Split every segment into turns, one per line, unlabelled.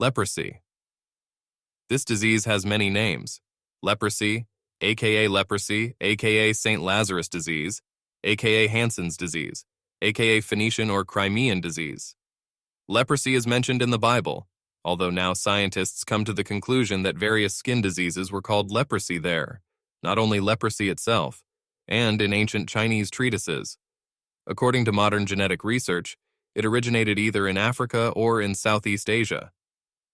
Leprosy. This disease has many names. Leprosy, aka St. Lazarus disease, aka Hansen's disease, aka Phoenician or Crimean disease. Leprosy is mentioned in the Bible, although now scientists come to the conclusion that various skin diseases were called leprosy there, not only leprosy itself, and in ancient Chinese treatises. According to modern genetic research, it originated either in Africa or in Southeast Asia.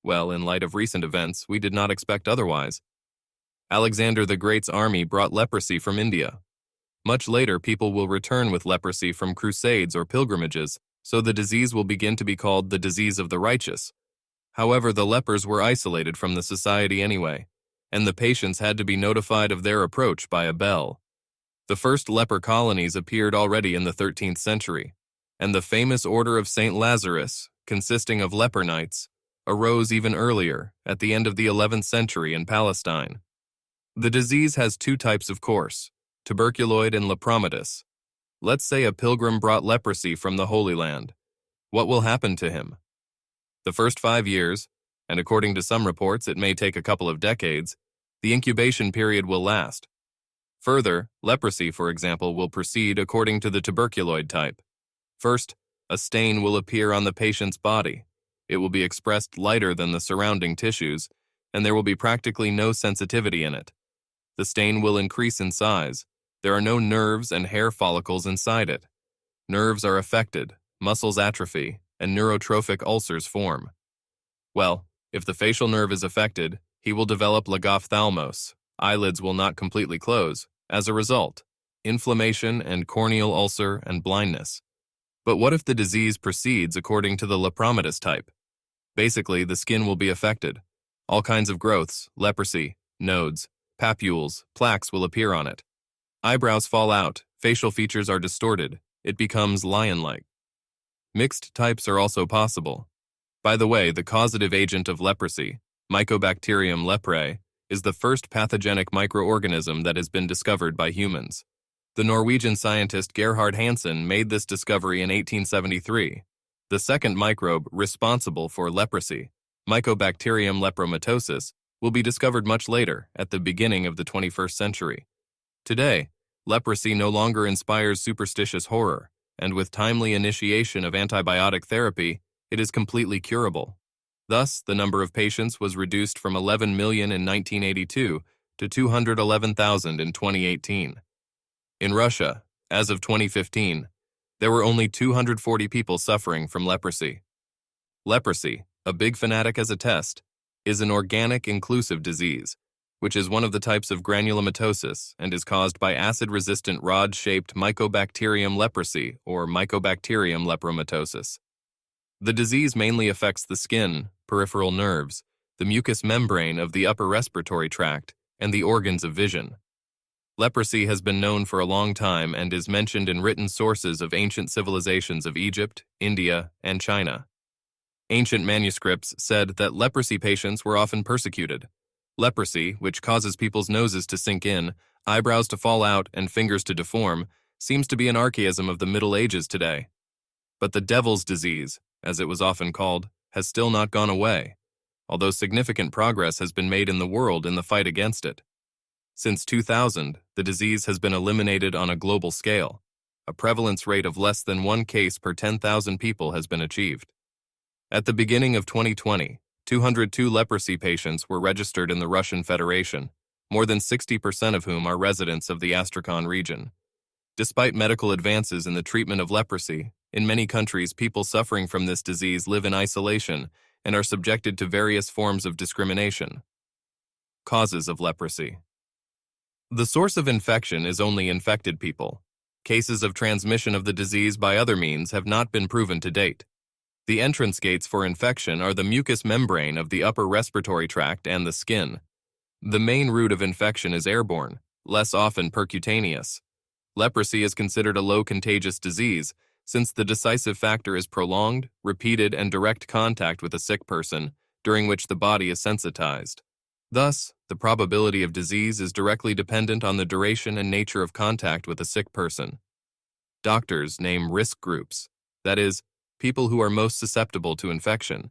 Well, in light of recent events, we did not expect otherwise. Alexander the Great's army brought leprosy from India. Much later, people will return with leprosy from crusades or pilgrimages, so the disease will begin to be called the disease of the righteous. However, the lepers were isolated from the society anyway, and the patients had to be notified of their approach by a bell. The first leper colonies appeared already in the 13th century, and the famous Order of St. Lazarus, consisting of leper knights, arose even earlier, at the end of the 11th century in Palestine. The disease has two types of course, tuberculoid and lepromatous. Let's say a pilgrim brought leprosy from the Holy Land. What will happen to him? The first 5 years, and according to some reports it may take a couple of decades, the incubation period will last. Further, leprosy, for example, will proceed according to the tuberculoid type. First, a stain will appear on the patient's body. It will be expressed lighter than the surrounding tissues, and there will be practically no sensitivity in it. The stain will increase in size. There are no nerves and hair follicles inside it. Nerves are affected, muscles atrophy, and neurotrophic ulcers form. Well, if the facial nerve is affected, he will develop lagophthalmos. Eyelids will not completely close. As a result, inflammation and corneal ulcer and blindness. But what if the disease proceeds according to the lepromatous type? Basically, the skin will be affected. All kinds of growths, leprosy, nodes, papules, plaques will appear on it. Eyebrows fall out, facial features are distorted, it becomes lion-like. Mixed types are also possible. By the way, the causative agent of leprosy, Mycobacterium leprae, is the first pathogenic microorganism that has been discovered by humans. The Norwegian scientist Gerhard Hansen made this discovery in 1873. The second microbe responsible for leprosy, Mycobacterium lepromatosis, will be discovered much later, at the beginning of the 21st century. Today, leprosy no longer inspires superstitious horror, and with timely initiation of antibiotic therapy, it is completely curable. Thus, the number of patients was reduced from 11 million in 1982 to 211,000 in 2018. In Russia, as of 2015, there were only 240 people suffering from leprosy. Leprosy, a big fanatic as a test, is an organic inclusive disease, which is one of the types of granulomatosis and is caused by acid-resistant rod-shaped Mycobacterium leprosy or Mycobacterium lepromatosis. The disease mainly affects the skin, peripheral nerves, the mucous membrane of the upper respiratory tract, and the organs of vision. Leprosy has been known for a long time and is mentioned in written sources of ancient civilizations of Egypt, India, and China. Ancient manuscripts said that leprosy patients were often persecuted. Leprosy, which causes people's noses to sink in, eyebrows to fall out, and fingers to deform, seems to be an archaism of the Middle Ages today. But the devil's disease, as it was often called, has still not gone away, although significant progress has been made in the world in the fight against it. Since 2000, the disease has been eliminated on a global scale. A prevalence rate of less than 1 case per 10,000 people has been achieved. At the beginning of 2020, 202 leprosy patients were registered in the Russian Federation, more than 60% of whom are residents of the Astrakhan region. Despite medical advances in the treatment of leprosy, in many countries people suffering from this disease live in isolation and are subjected to various forms of discrimination. Causes of leprosy. The source of infection is only infected people. Cases of transmission of the disease by other means have not been proven to date. The entrance gates for infection are the mucous membrane of the upper respiratory tract and the skin. The main route of infection is airborne, less often percutaneous. Leprosy is considered a low contagious disease since the decisive factor is prolonged, repeated, and direct contact with a sick person, during which the body is sensitized. Thus, the probability of disease is directly dependent on the duration and nature of contact with a sick person. Doctors name risk groups, that is, people who are most susceptible to infection.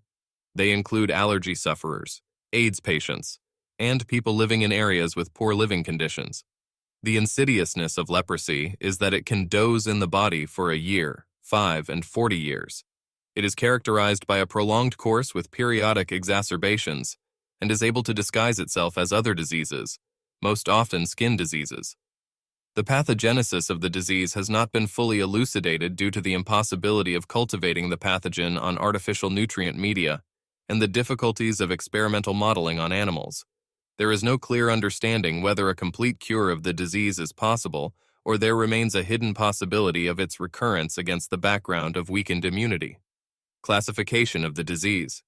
They include allergy sufferers, AIDS patients, and people living in areas with poor living conditions. The insidiousness of leprosy is that it can doze in the body for a year, 5 and 40 years. It is characterized by a prolonged course with periodic exacerbations and is able to disguise itself as other diseases, most often skin diseases. The pathogenesis of the disease has not been fully elucidated due to the impossibility of cultivating the pathogen on artificial nutrient media and the difficulties of experimental modeling on animals. There is no clear understanding whether a complete cure of the disease is possible or there remains a hidden possibility of its recurrence against the background of weakened immunity. Classification of the disease.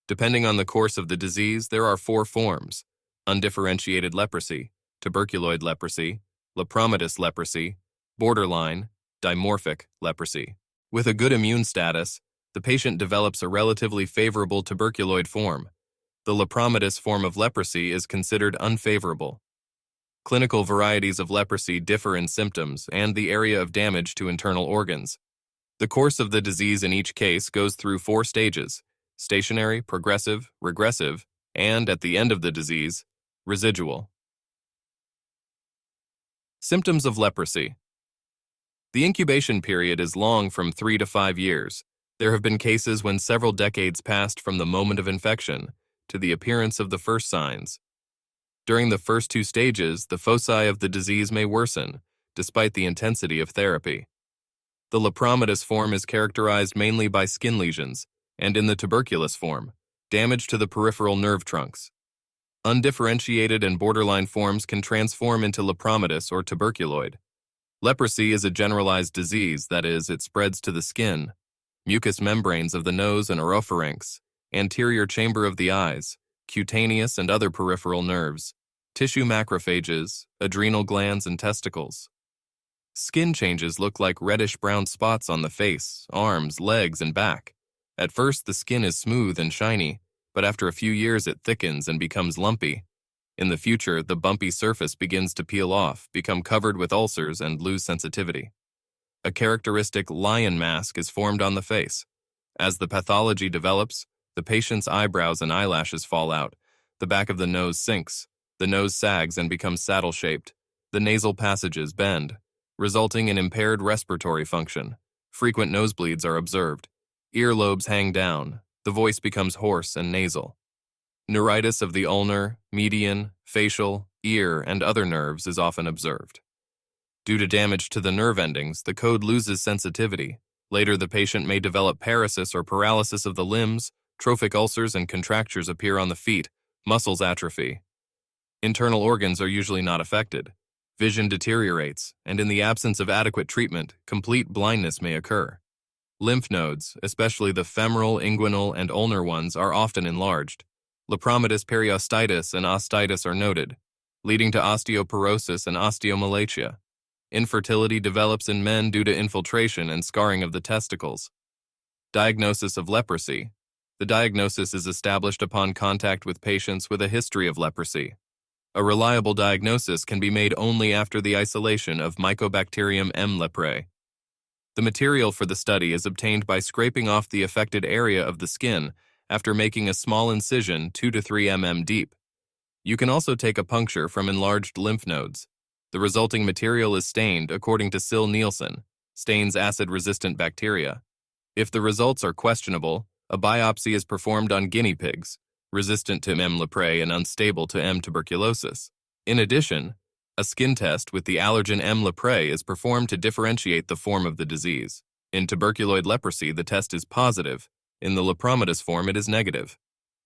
Depending on the course of the disease, there are 4 forms: undifferentiated leprosy, tuberculoid leprosy, lepromatous leprosy, borderline, dimorphic leprosy. With a good immune status, the patient develops a relatively favorable tuberculoid form. The lepromatous form of leprosy is considered unfavorable. Clinical varieties of leprosy differ in symptoms and the area of damage to internal organs. The course of the disease in each case goes through 4 stages: stationary, progressive, regressive, and, at the end of the disease, residual. Symptoms of leprosy. The incubation period is long, from 3 to 5 years. There have been cases when several decades passed from the moment of infection to the appearance of the first signs. During the first 2 stages, the foci of the disease may worsen, despite the intensity of therapy. The lepromatous form is characterized mainly by skin lesions, and in the tuberculous form, damage to the peripheral nerve trunks. Undifferentiated and borderline forms can transform into lepromatous or tuberculoid. Leprosy is a generalized disease, that is, it spreads to the skin, mucous membranes of the nose and oropharynx, anterior chamber of the eyes, cutaneous and other peripheral nerves, tissue macrophages, adrenal glands, and testicles. Skin changes look like reddish-brown spots on the face, arms, legs, and back. At first, the skin is smooth and shiny, but after a few years it thickens and becomes lumpy. In the future, the bumpy surface begins to peel off, become covered with ulcers, and lose sensitivity. A characteristic lion mask is formed on the face. As the pathology develops, the patient's eyebrows and eyelashes fall out, the back of the nose sinks, the nose sags and becomes saddle-shaped, the nasal passages bend, resulting in impaired respiratory function. Frequent nosebleeds are observed. Earlobes hang down. The voice becomes hoarse and nasal. Neuritis of the ulnar, median, facial, ear, and other nerves is often observed. Due to damage to the nerve endings, the code loses sensitivity. Later, the patient may develop paresis or paralysis of the limbs, trophic ulcers and contractures appear on the feet, muscles atrophy. Internal organs are usually not affected. Vision deteriorates, and in the absence of adequate treatment, complete blindness may occur. Lymph nodes, especially the femoral, inguinal, and ulnar ones, are often enlarged. Lepromatous periostitis and osteitis are noted, leading to osteoporosis and osteomalacia. Infertility develops in men due to infiltration and scarring of the testicles. Diagnosis of leprosy. The diagnosis is established upon contact with patients with a history of leprosy. A reliable diagnosis can be made only after the isolation of Mycobacterium M. leprae. The material for the study is obtained by scraping off the affected area of the skin after making a small incision 2 to 3 mm deep. You can also take a puncture from enlarged lymph nodes. The resulting material is stained according to Sill-Nielsen, stains acid-resistant bacteria. If the results are questionable, a biopsy is performed on guinea pigs, resistant to M. leprae and unstable to M. tuberculosis. In addition, a skin test with the allergen M. leprae is performed to differentiate the form of the disease. In tuberculoid leprosy, the test is positive. In the lepromatous form, it is negative.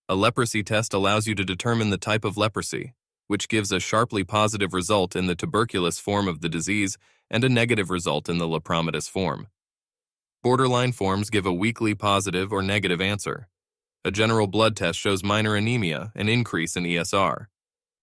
A leprosy test allows you to determine the type of leprosy, which gives a sharply positive result in the tuberculous form of the disease and a negative result in the lepromatous form. Borderline forms give a weakly positive or negative answer. A general blood test shows minor anemia, an increase in ESR.